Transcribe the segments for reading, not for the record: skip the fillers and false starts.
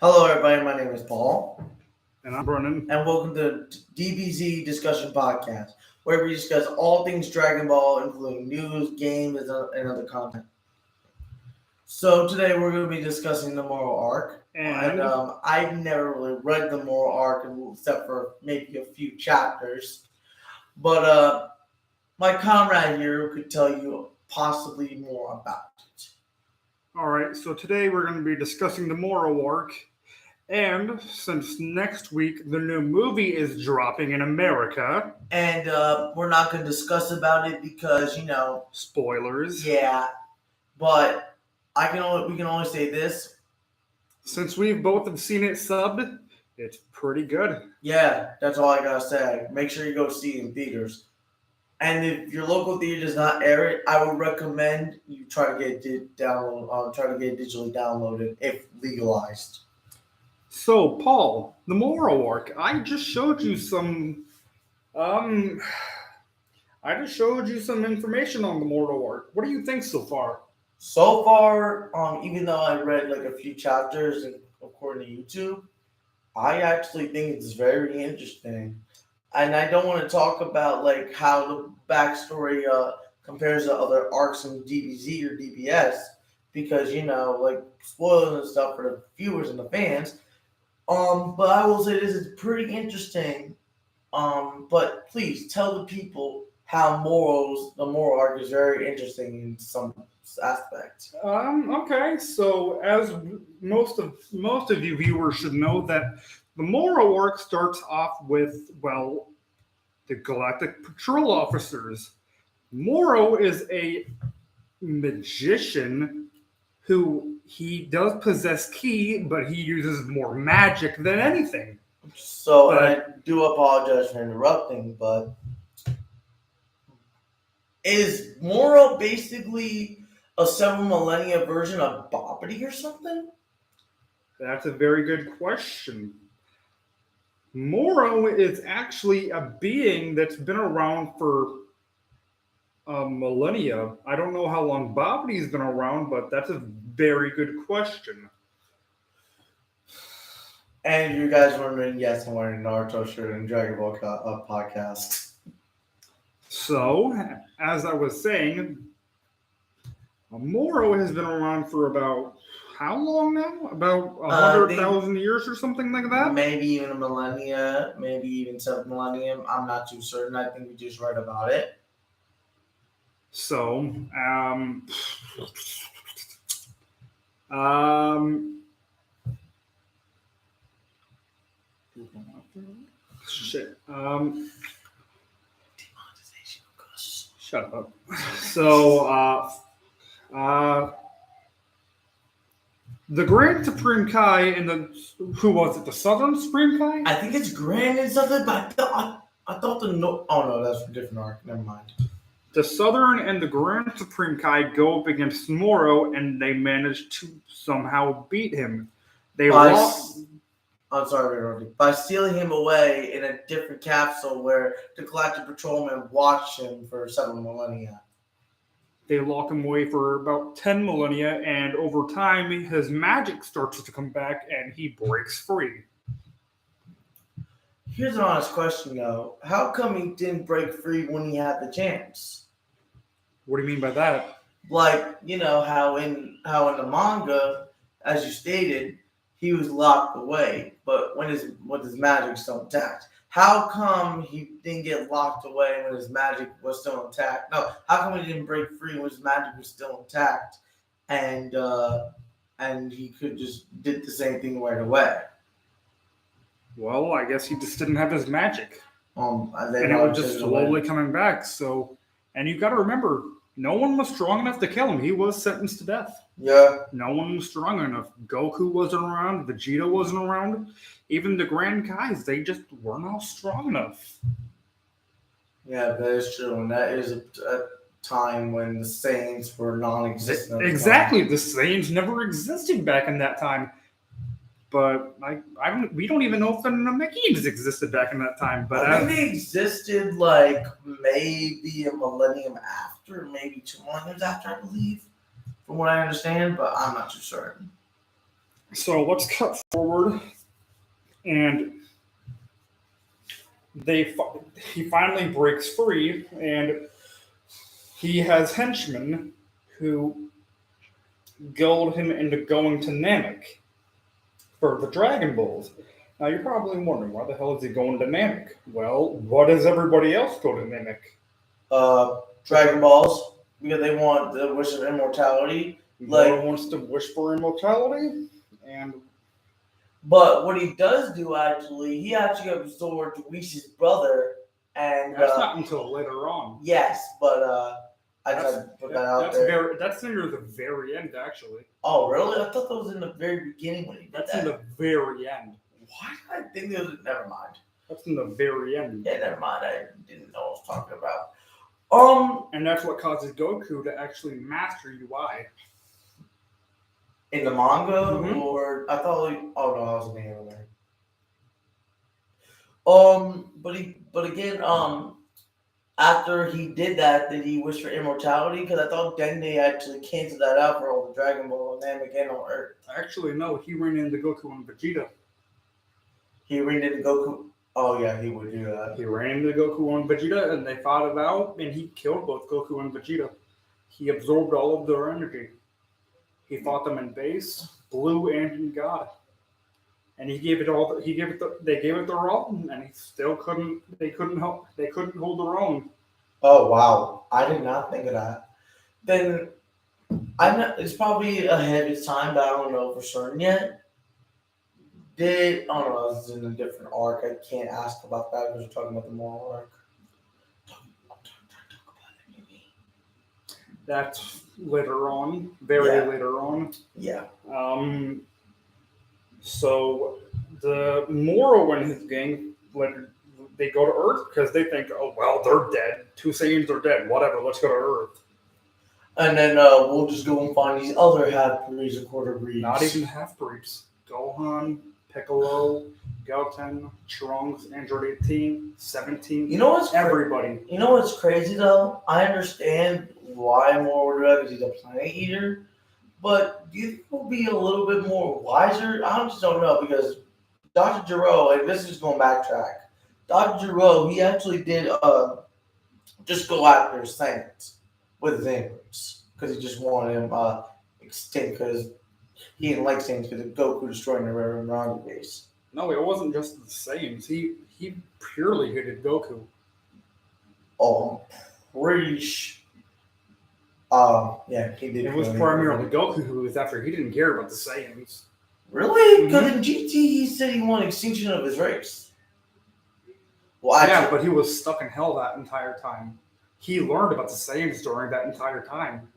Hello, everybody. My name is Paul. And I'm Brennan. And welcome to DBZ Discussion Podcast, where we discuss all things Dragon Ball, including news, games, and other content. So today we're going to be discussing the Moro arc. And I've never really read the Moro arc except for maybe a few chapters. But my comrade here could tell you possibly more about it. All right, so today we're going to be discussing the Moro arc. And since next week the new movie is dropping in America. And we're not going to discuss about it because, spoilers. Yeah, but we can only say this. Since we've both have seen it subbed, it's pretty good. Yeah, that's all I got to say. Make sure you go see it in theaters. And if your local theater does not air it, I would recommend you try to get it digitally downloaded if legalized. So, Paul, the Moro arc. I just showed you some information on the Moro arc. What do you think so far? So far, even though I read like a few chapters according to YouTube, I actually think it's very interesting. And I don't want to talk about like how the backstory compares to other arcs in DBZ or DBS because like spoilers and stuff for the viewers and the fans. But I will say this is pretty interesting. But please tell the people how the Moro arc is very interesting in some aspects. Okay, so as most of you viewers should know that the Moro arc starts off with, the Galactic Patrol Officers. Moro is a magician who he does possess ki, but he uses more magic than anything. So, and I do apologize for interrupting, but is Moro basically a several millennia version of Bobbity or something? That's a very good question. Moro is actually a being that's been around for millennia. I don't know how long Bobbity's been around, but that's a very good question. And you guys wondering, yes, I'm wearing a Naruto shirt and Dragon Ball podcast. So, as I was saying, Moro has been around for about how long now? About 100,000 years or something like that? Maybe even a millennia, maybe even 7 millennium. I'm not too certain. I think we just read about it. So, shit. Demonetization of course. Shut up. So, the Grand Supreme Kai and who was it? The Southern Supreme Kai? I think it's Grand and something, but I thought oh no, that's a different arc. Never mind. The Southern and the Grand Supreme Kai go up against Moro, and they manage to somehow beat him. I'm sorry, by stealing him away in a different capsule where the Galactic Patrolmen watched him for 7 millennia. They lock him away for about 10 millennia, and over time, his magic starts to come back, and he breaks free. Here's an honest question, though. How come he didn't break free when he had the chance? What do you mean by that? Like, how in the manga, as you stated, he was locked away, but when his magic still intact. How come he didn't get locked away when his magic was still intact? No, how come he didn't break free when his magic was still intact, and he could just did the same thing right away? Well, I guess he just didn't have his magic. And it was just slowly coming back. So, and you got to remember, no one was strong enough to kill him. He was sentenced to death. Yeah. No one was strong enough. Goku wasn't around. Vegeta wasn't around. Even the Grand Kais, they just weren't all strong enough. Yeah, that is true. And that is a time when the Saiyans were non-existent. Exactly. The Saiyans never existed back in that time. But we don't even know if the Namekians existed back in that time. But I think they existed like maybe a millennium after, maybe 2 millenniums after, I believe, from what I understand. But I'm not too certain. So let's cut forward, and he finally breaks free, and he has henchmen who guild him into going to Namek for the Dragon Balls. Now you're probably wondering, why the hell is he going to Namek? Well, what does everybody else go to Namek? Dragon Balls, because they want the wish of immortality. Like wants to wish for immortality, but what he does do he actually absorbed Whish's brother, and that's not until later on. Yes, but I tried to put that out there. That's near the very end, actually. Oh, really? I thought that was in the very beginning when he did That's in the very end. Why did I think it was? Never mind. That's in the very end. Yeah, never mind. I didn't know what I was talking about. And that's what causes Goku to actually master UI. In the manga, or I thought, oh no, I was in the anime. But again, after he did that, did he wish for immortality? Because I thought Dende actually canceled that out for all the Dragon Ball and Namek and on Earth. Actually, no, he ran into Goku and Vegeta. He ran into Goku. Oh yeah, he would do that. He ran into Goku and Vegeta, and they fought it out, and he killed both Goku and Vegeta. He absorbed all of their energy. He fought them in base, blue, and in God, and he gave it all. They gave it their all, and he still couldn't. They couldn't hold their own. Oh wow, I did not think of that. Then it's probably ahead of its time, but I don't know for certain yet. I don't know, this is in a different arc. I can't ask about that because we're talking about the moral arc. That's later on, later on. Yeah. So the Moro and his gang, they go to Earth because they think, oh well, they're dead. Two Saiyans are dead. Whatever, let's go to Earth. And then we'll just go and find these other half-breeds and quarter-breeds. Not even half-breeds. Gohan, Piccolo, Goten, Trunks, Android 18, 17. You know what's everybody? You know what's crazy though? I understand why Moro would do that because he's a planet eater, but do you think we'll be a little bit more wiser? I just don't know because Dr. Gero, and this is going backtrack. Dr. Gero, he actually did just go after Saiyans with his androids because he just wanted him extinct because he didn't like Saiyans because of Goku destroying the Rare Ronda base. No, it wasn't just the Saiyans. He purely hated Goku. Oh, pretty yeah, he did. It was primarily Goku who was after. He didn't care about the Saiyans. Really? Because in GT he said he wanted extinction of his race. Well, yeah, but he was stuck in hell that entire time. He learned about the Saiyans during that entire time.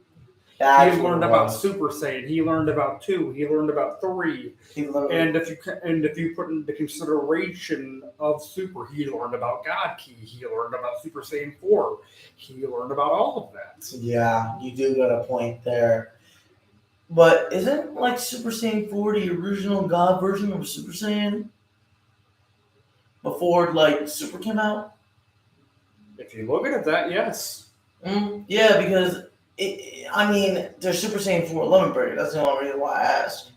He learned about Super Saiyan. He learned about 2. He learned about 3. And if you put into consideration of Super, he learned about God Ki. He learned about Super Saiyan 4. He learned about all of that. Yeah, you do got a point there. But isn't like Super Saiyan 4 the original God version of Super Saiyan? Before like Super came out? If you look at that, yes. Yeah, because there's Super Saiyan 4 Lemon Break. That's the only reason why I asked.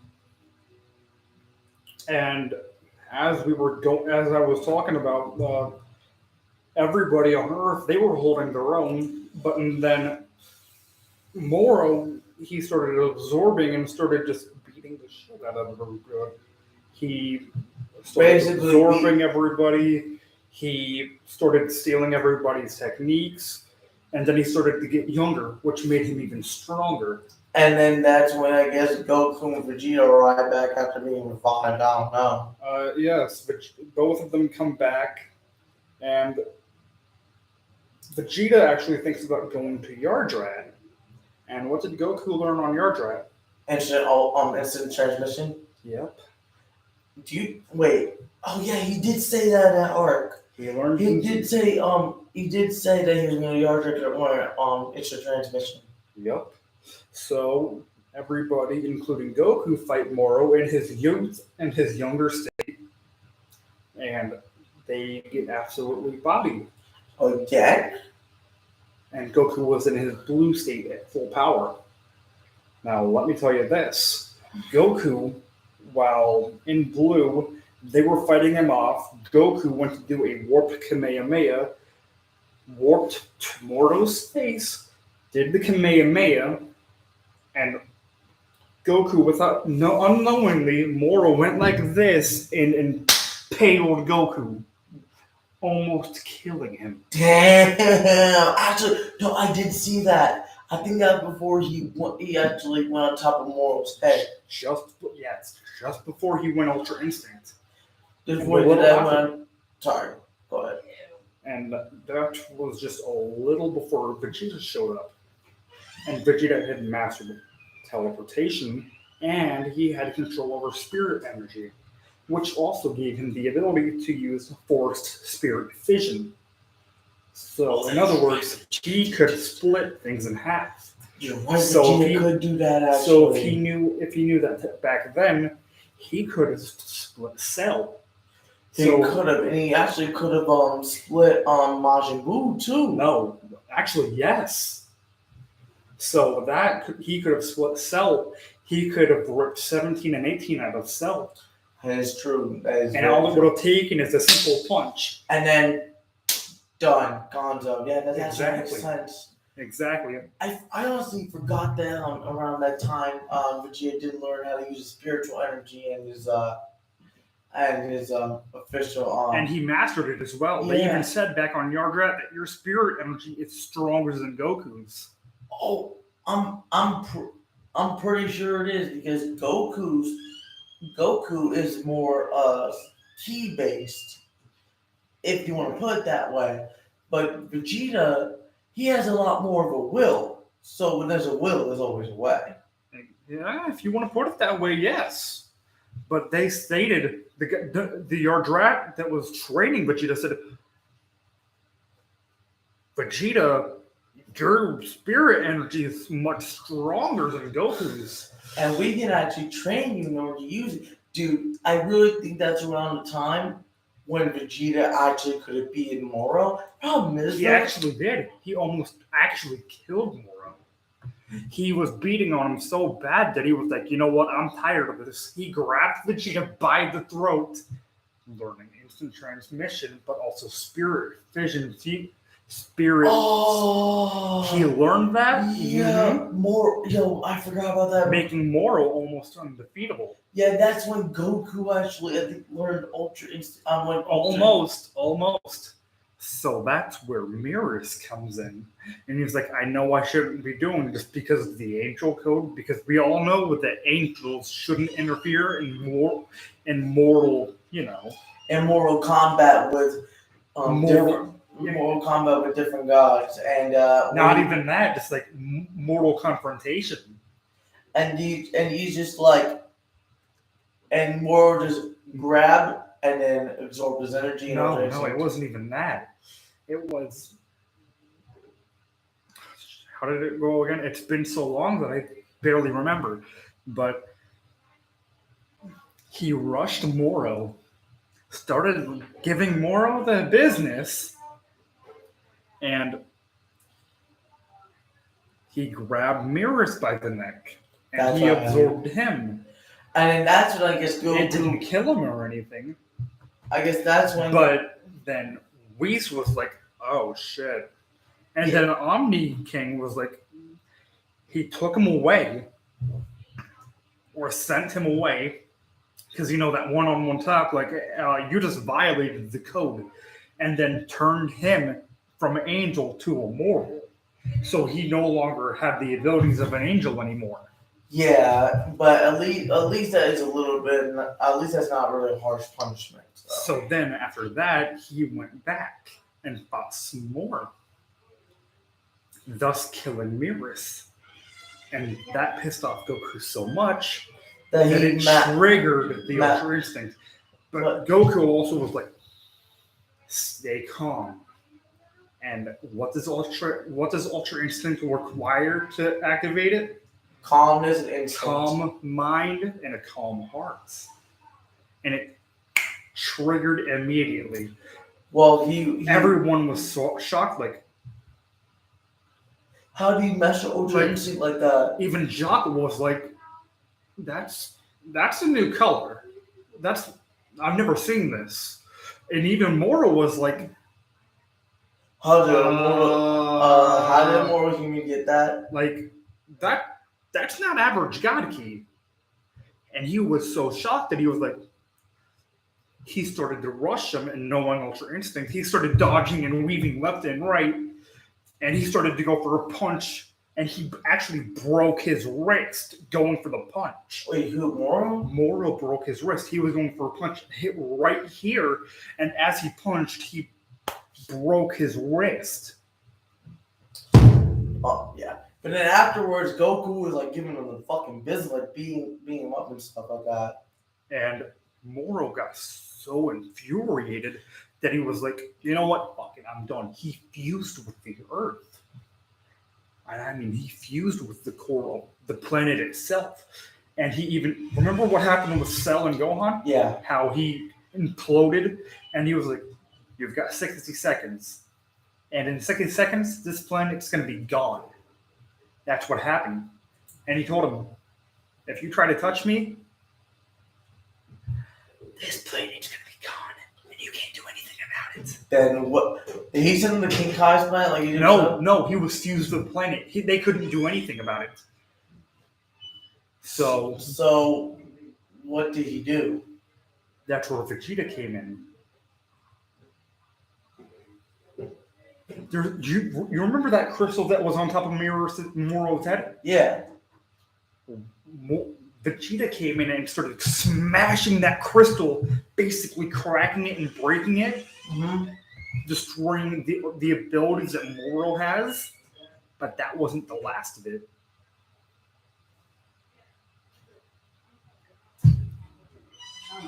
And as I was talking about, everybody on Earth, they were holding their own, but then Moro, he started absorbing and started just beating the shit out of everybody. He started absorbing everybody. He started stealing everybody's techniques. And then he started to get younger, which made him even stronger. And then that's when I guess Goku and Vegeta arrive back after being revived. I don't know. Yes, but both of them come back, and Vegeta actually thinks about going to Yardrad. And what did Goku learn on Yardrad? Instant transmission. Yep. Wait? Oh yeah, he did say that in that arc. He did say that he was going to Yardrad to learn instant transmission. Yep. So everybody, including Goku, fight Moro in his youth and his younger state, and they get absolutely bodied. Again? And Goku was in his blue state at full power. Now, let me tell you this. Goku while in blue, they were fighting him off. Goku went to do a warped Kamehameha, warped to Moro's face, did the Kamehameha, and Goku, unknowingly, Moro went like this and impaled Goku, almost killing him. Damn! Actually, no, I did see that. I think that before he actually went on top of Moro's head. Just before he went Ultra Instinct. Sorry, go ahead. And that was just a little before Vegeta showed up. And Vegeta had mastered teleportation, and he had control over spirit energy, which also gave him the ability to use forced spirit fission. So, in other words, he could split things in half. Vegeta could do that actually. So if he knew that back then, he could have split Cell. He could have, and he actually could have split Majin Buu too. No, actually, yes. So he could have split Cell. He could have ripped 17 and 18 out of Cell. That is true. And all it would have taken is a simple punch. And then done. Gonzo. Yeah, that actually makes sense. Exactly. I honestly forgot that around that time, Vegeta didn't learn how to use spiritual energy and his official. And he mastered it as well. Yeah. They even said back on Yardrat that your spirit energy is stronger than Goku's. Oh, I'm pretty sure it is because Goku is more ki based, if you want to put it that way. But Vegeta, he has a lot more of a will. So when there's a will, there's always a way. Yeah, if you want to put it that way, yes. But they stated the Yardrat that was training Vegeta said, Vegeta, your spirit energy is much stronger than Goku's. And we can actually train you in order to use it. Dude, I really think that's around the time when Vegeta actually could have beaten Moro. Problem is, he actually did. He almost actually killed Moro. He was beating on him so bad that he was like, you know what, I'm tired of this. He grabbed Vegeta by the throat, learning instant transmission, but also spirit fission. Spirit. Oh, he learned that. Yeah, I forgot about that. Making Moro almost undefeatable. Yeah, that's when Goku actually, I think, learned Ultra Instinct. Almost. So that's where Mirrors comes in, and he's like, I know I shouldn't be doing this because of the Angel Code, because we all know that angels shouldn't interfere in mortal combat with Mortal Kombat with different gods, and not even that, just like mortal confrontation. And he's just like, and Moro just grabbed and then absorbed his energy. No, it wasn't even that. It was, how did it go again? It's been so long that I barely remember. But he rushed Moro, started giving Moro the business. And he grabbed Mirrors by the neck, and he absorbed him. And then that's when I guess Goku... It didn't kill him or anything. I guess that's when... But then Whis was like, oh shit. And then Omni King was like, he took him away, or sent him away, because that one-on-one talk, like, you just violated the code, and then turned him from angel to a mortal. So he no longer had the abilities of an angel anymore. Yeah, but at least that is a little bit, at least that's not really a harsh punishment. So then after that, he went back and fought some more, thus killing Mirrors. And that pissed off Goku so much that it triggered the Ultra Instinct. But Goku also was like, stay calm. And what does Ultra Instinct require to activate it? Calmness and instinct. Calm mind and a calm heart. And it triggered immediately. Well, everyone was so shocked, like, how do you measure Ultra Instinct like that? Even Jock was like, That's a new color. I've never seen this. And even Moro was like, How did Immortal Human get that? like that's not average God Key. And he was so shocked that he was like, he started to rush him and knowing Ultra Instinct, he started dodging and weaving left and right, and he started to go for a punch, and he actually broke his wrist going for the punch. Wait, who, Moro? Moro broke his wrist. He was going for a punch, hit right here, and as he punched, he broke his wrist. Oh, yeah. But then afterwards, Goku was like giving him the fucking business, like beating him up and stuff like that. And Moro got so infuriated that he was like, you know what? Fuck it, I'm done. He fused with the Earth. And I mean, he fused with the core of the planet itself. And he even, remember what happened with Cell and Gohan? Yeah. How he imploded, and he was like, you've got 60 seconds. And in 60 seconds, this planet's going to be gone. That's what happened. And he told him, if you try to touch me, this planet's going to be gone, and you can't do anything about it. Then what? Did he send him to King Kai's planet? Like he did No, he was fused with the planet. They couldn't do anything about it. So what did he do? That's where Vegeta came in. You remember that crystal that was on top of Moro's head? Yeah. Vegeta came in and started smashing that crystal, basically cracking it and breaking it, destroying the abilities that Moro has. But that wasn't the last of it.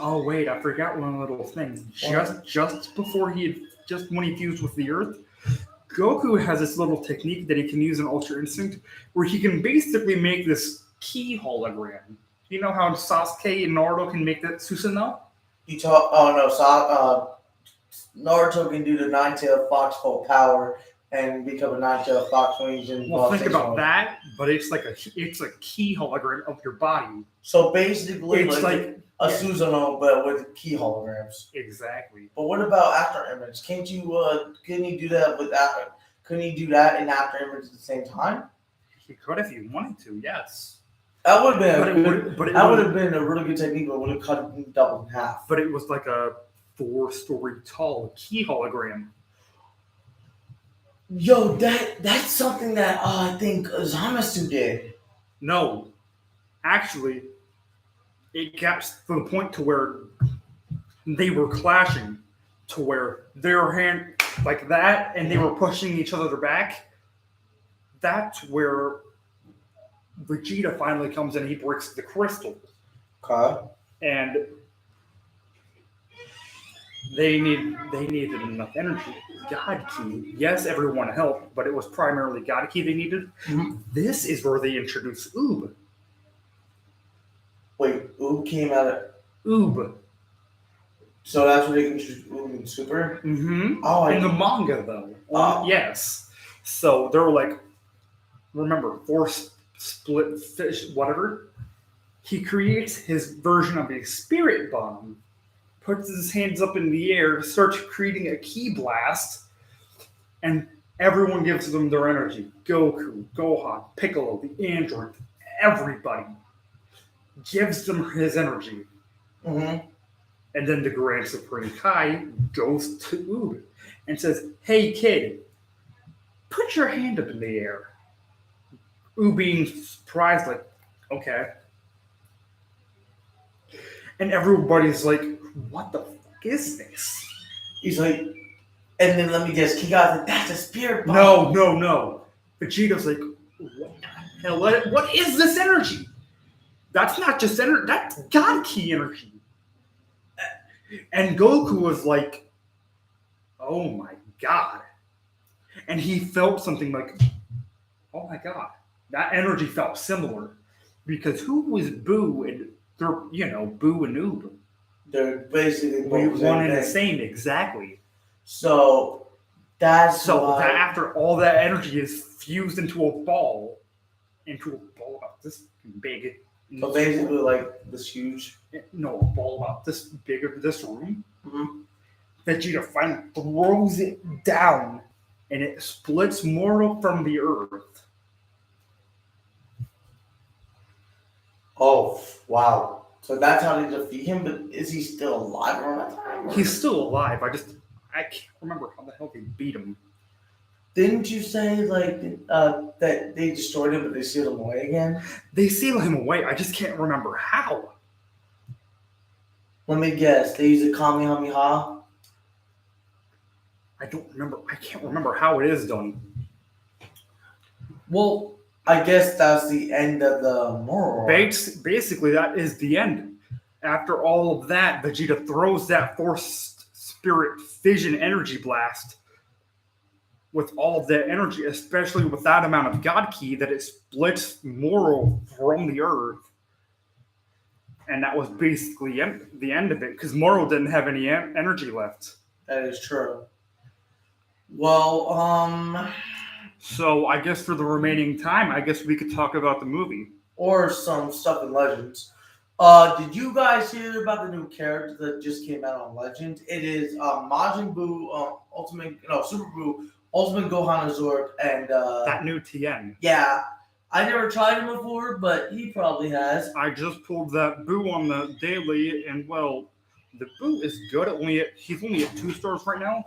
Oh wait, I forgot one little thing. Just when he fused with the Earth, Goku has this little technique that he can use in Ultra Instinct, where he can basically make this key hologram. You know how Sasuke and Naruto can make that Susanoo? Naruto can do the nine-tailed fox full power and become a nine-tailed fox when he's in. Well, think about that, but it's like a key hologram of your body. So basically, it's like a Susanoo, but with key holograms. Exactly. But what about After Image? Couldn't you do that without? Couldn't you do that in After Image at the same time? He could if he wanted to. Yes. That would have been a really good technique, but it would have cut it double in half. But it was like a 4-story tall key hologram. Yo, that's something that I think Zamasu did. No, actually, it got to the point to where they were clashing, to where their hand like that, and they were pushing each other back. That's where Vegeta finally comes in. He breaks the crystal. Okay. And they needed enough energy. God Key. Yes, everyone helped, but it was primarily God Key they needed. Mm-hmm. This is where they introduced Oob. Wait, Oob came out of Oob. So that's where they introduced Oob and Super? Mm-hmm. Oh, in the manga, though. Oh. Yes. So they were like, remember, 4 split fish, whatever. He creates his version of a spirit bomb, puts his hands up in the air, starts creating a ki blast, and everyone gives them their energy. Goku, Gohan, Piccolo, the android, everybody gives them his energy. Mm-hmm. And then the Grand Supreme Kai goes to Oob and says, hey kid, put your hand up in the air. Oob being surprised, like, okay. And everybody's like, what the fuck is this? He's like, and then let me guess, Kiga's like, that's a spirit bomb. No. Vegeta's like, what the hell? What is this energy? That's not just energy, that's God Key energy. And Goku was like, oh my god. And he felt something like, oh my god. That energy felt similar. Because who was Boo and Boo and Oob? They're basically one and the same, exactly. So that's why after all that energy is fused into a ball about this big, So basically, like this huge. No, a ball about this big of this room. Mm-hmm. Vegeta finally throws it down, and it splits Moro from the earth. Oh wow! So that's how they defeat him. But is he still alive around that time? Or? He's still alive. I can't remember how the hell they beat him. Didn't you say like that they destroyed him, but they sealed him away again? They seal him away. I just can't remember how. Let me guess. They use a Kamehameha. I don't remember. I can't remember how it is done. Well, I guess that's the end of the Moro. Basically, that is the end. After all of that, Vegeta throws that Force Spirit Fission Energy Blast with all of that energy, especially with that amount of God Ki, that it splits Moro from the earth. And that was basically the end of it, because Moro didn't have any energy left. That is true. Well, So I guess for the remaining time, I guess we could talk about the movie. or some stuff in Legends. Did you guys hear about the new character that just came out on Legends? It is Majin Buu, Super Buu, Ultimate Gohan Azort, and That new TN. yeah. I never tried him before, but he probably has. I just pulled that Boo on the daily, and well, the Boo is good. He's only at 2 stars right now.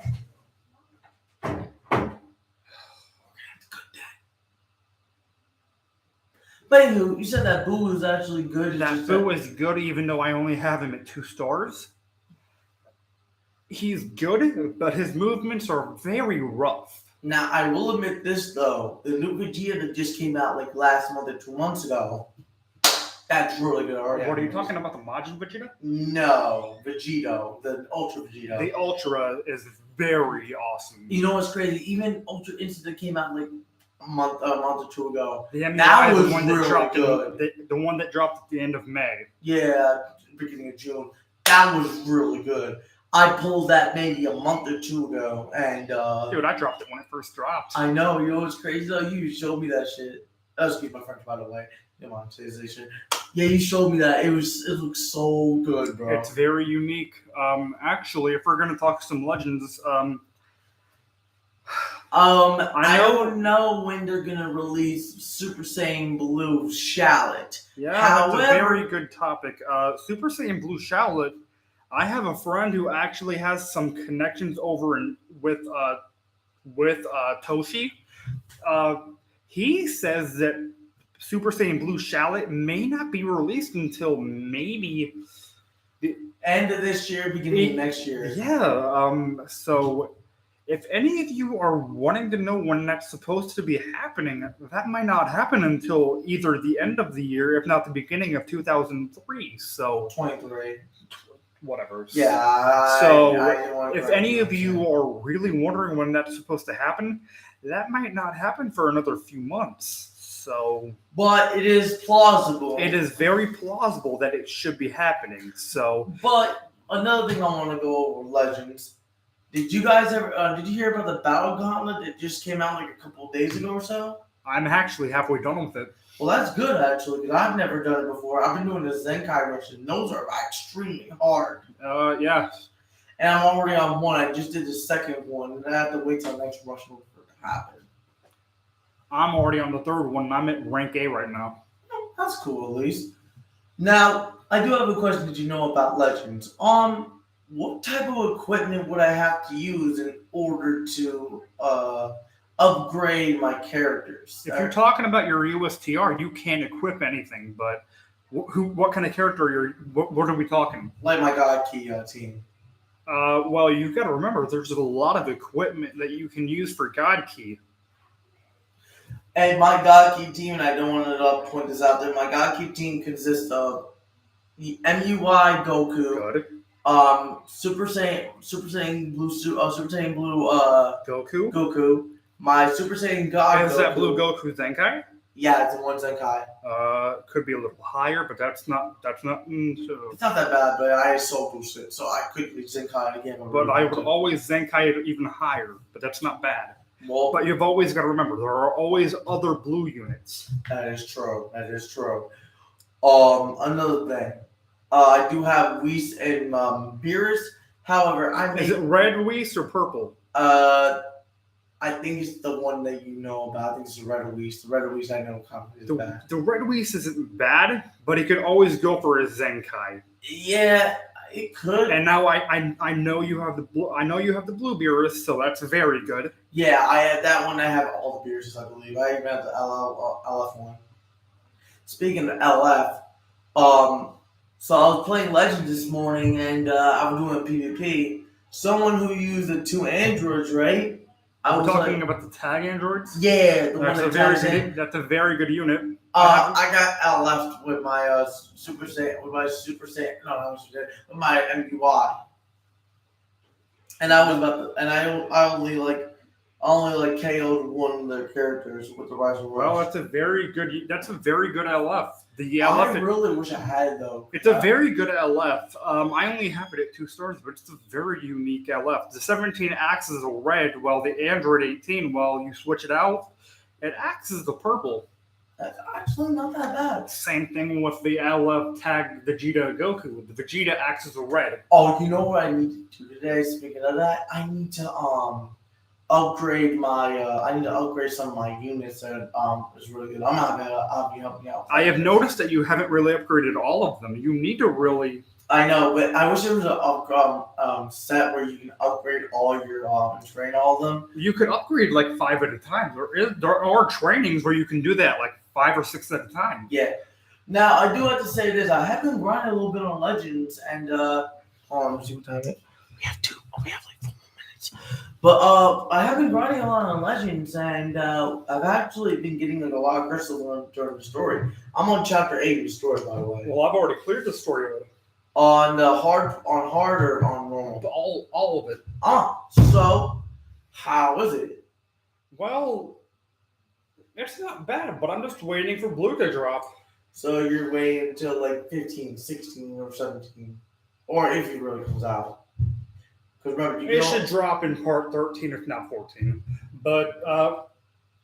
But anywho, you said that Boo is actually good. That Boo is good, even though I only have him at 2 stars. He's good, but his movements are very rough. Now, I will admit this, though. The new Vegeta that just came out like last month or 2 months ago, that's really good art. What are you talking about, the Majin Vegeta? No, Vegito, the Ultra Vegito. The Ultra is very awesome. You know what's crazy? Even Ultra Instant that came out like a month or 2 ago. The MUI, that was the one really that dropped good. The one that dropped at the end of May. Yeah, beginning of June. That was really good. I pulled that maybe a month or 2 ago, and Dude, I dropped it when it first dropped. I know. You know what's crazy though? You showed me that shit. Excuse my French, by the way. Your mom says this shit. Yeah, you showed me that. It looks so good, bro. It's very unique. Actually, if we're gonna talk some Legends, I don't know when they're gonna release Super Saiyan Blue Shallot. Yeah, that's a very good topic. Super Saiyan Blue Shallot. I have a friend who actually has some connections over with Toshi. He says that Super Saiyan Blue Shallot may not be released until maybe the end of this year, beginning of next year. Yeah. So if any of you are wanting to know when that's supposed to be happening, that might not happen until either the end of the year, if not the beginning of 2003. So 23. Whatever. Yeah. So if any of you are really wondering when that's supposed to happen, that might not happen for another few months. So, but it is plausible. It is very plausible that it should be happening. So, but another thing I want to go over Legends. Did you guys ever? Did you hear about the Battle Gauntlet that just came out like a couple of days ago or so? I'm actually halfway done with it. Well, that's good actually, because I've never done it before. I've been doing the Zenkai rushes, and those are extremely hard. Yeah. And I'm already on one. I just did the second one, and I have to wait till next rush for it to happen. I'm already on the third one. I'm at rank A right now. That's cool, at least. Now, I do have a question. Did you know about Legends? What type of equipment would I have to use in order to upgrade my characters? If you're talking about your USTR, you can't equip anything. But what kind of character what are we talking? Like my God Key team. Well, you've got to remember, there's a lot of equipment that you can use for God Key. And my God Key team, and I don't want to point this out there, my God Key team consists of the MUI Goku. Good. Super Saiyan Blue Goku. My Super Saiyan God. Is that Blue Goku Zenkai? Yeah, it's in one Zenkai. Could be a little higher, but that's not. It's not that bad, but I so boosted, so I could be Zenkai again. But I would always Zenkai it even higher, but that's not bad. Well, but you've always got to remember, there are always other blue units. That is true. Another thing, I do have Whis and Beerus. However, Is it red Whis or purple? I think it's the one that you know about. I think it's the red Whis. The red Whis I know is bad. The red Whis isn't bad, but he could always go for a Zenkai. Yeah, it could. And now I know you have the blue. I know you have the blue Beerus, so that's very good. Yeah, I have that one. I have all the Beeruses, I believe. I even have the LF one. Speaking of LF, so I was playing Legends this morning, and I was doing PvP. Someone who used the 2 androids, right? I was talking about the tag androids. Yeah, the that's one a very good. That's a very good unit. I got LF with my Super Saiyan, with my MUI, and I was about to, and I only KO'd one of their characters with the Rise of Rush. Well, that's a very good LF. The LF. I really wish I had it though. It's a very good LF. I only have it at 2 stars, but it's a very unique LF. The 17 acts as a red, while the Android 18, while you switch it out, it acts as the purple. That's actually not that bad. Same thing with the LF tag Vegeta Goku. The Vegeta acts as a red. Oh, you know what I need to do today? Speaking of that, I need to upgrade my. I need to upgrade some of my units that is really good. I'll be helping out. I have noticed that you haven't really upgraded all of them. You need to really. I know, but I wish there was a set where you can upgrade all your and train all of them. You could upgrade like 5 at a time. There are trainings where you can do that, like 5 or 6 at a time. Yeah. Now I do have to say this. I have been grinding a little bit on Legends, and let me see what time it is. We have like 4 more minutes. But I have been grinding a lot on Legends, and I've actually been getting like a lot of crystals during the story. I'm on chapter 8 of the story, by the way. Well, I've already cleared the story already. On hard or on normal? All of it. So how is it? Well, it's not bad, but I'm just waiting for blue to drop. So you're waiting until like 15, 16, or 17, or if it really comes out. Because remember, it should drop in part 13, if not 14. But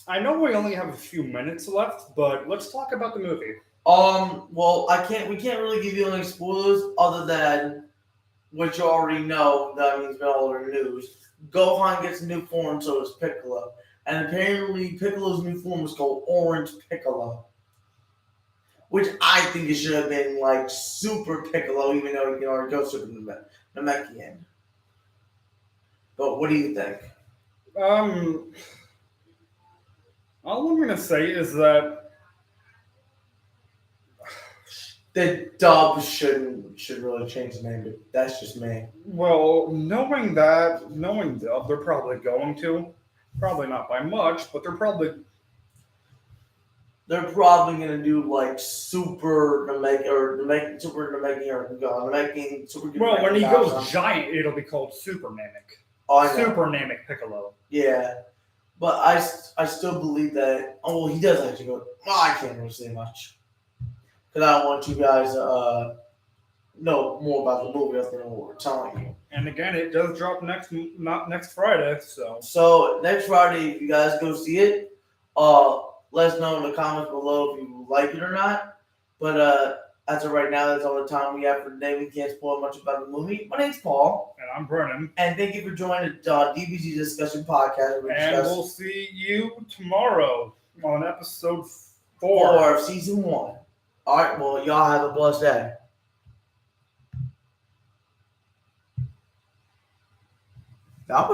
I know we only have a few minutes left, but let's talk about the movie. Well, we can't really give you any spoilers other than what you already know. That means been all over the news. Gohan gets a new form, so does Piccolo. And apparently Piccolo's new form is called Orange Piccolo. Which I think it should have been like Super Piccolo, even though he can already go Super Namekian. But what do you think? All I'm going to say is that the dub should really change the name, but that's just me. Well, knowing dub, they're probably going to. Probably not by much, but they're probably going to do like Super Namekian or Namekian. Well, when he goes giant, it'll be called Super Namek. Oh, I know. Super Namek Piccolo. Yeah. But I still believe that. Oh, well, he does actually go. Well, I can't really say much. Because I don't want you guys to know more about the movie than what we're telling you. And again, it does drop next Friday. So next Friday, if you guys go see it, let us know in the comments below if you like it or not. But as of right now, that's all the time we have for today. We can't spoil much about the movie. My name's Paul. And I'm Brennan. And thank you for joining the DBZ Discussion Podcast. We'll see you tomorrow on episode 4 of season 1. All right, well, y'all have a blessed day. That was